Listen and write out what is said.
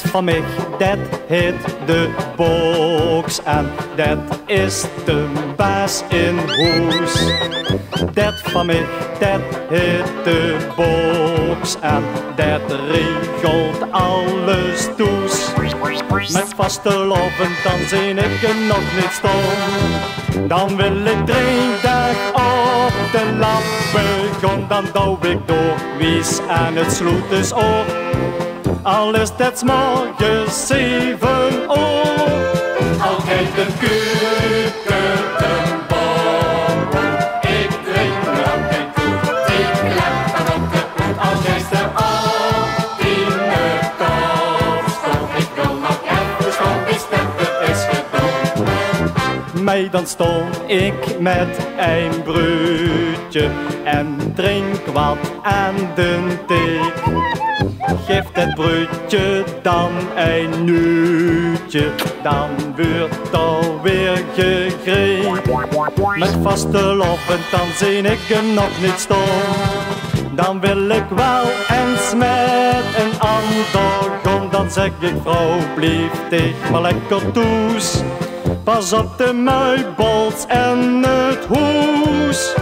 van mij, dat heet de box en dat is de baas in huis. Dat van mij, dat heet de box en dat regelt alles toes. Met vaste loven, dan zie ik er nog niet stom. Dan wil ik 3 dagen op de lampen, dan douw ik door wies en het sloet is op. Al is het 's morgens 7 uur, altijd een kuken, een borrel. Ik drink melk en koek, ik leg dan op de poep. Als jij op die kopstoel, ik wil nog even schoon, die stemmen is gedaan. Mij dan stond ik met een broodje en drink wat aan de thee. Geef het broodje dan een nuutje, dan wordt alweer gegrepen. Met vaste loven, dan zie ik er nog niet stom. Dan wil ik wel eens met een ander gaan, dan zeg ik vrouw, blijf tegen me lekker toes. Pas op de meubels en het hoes.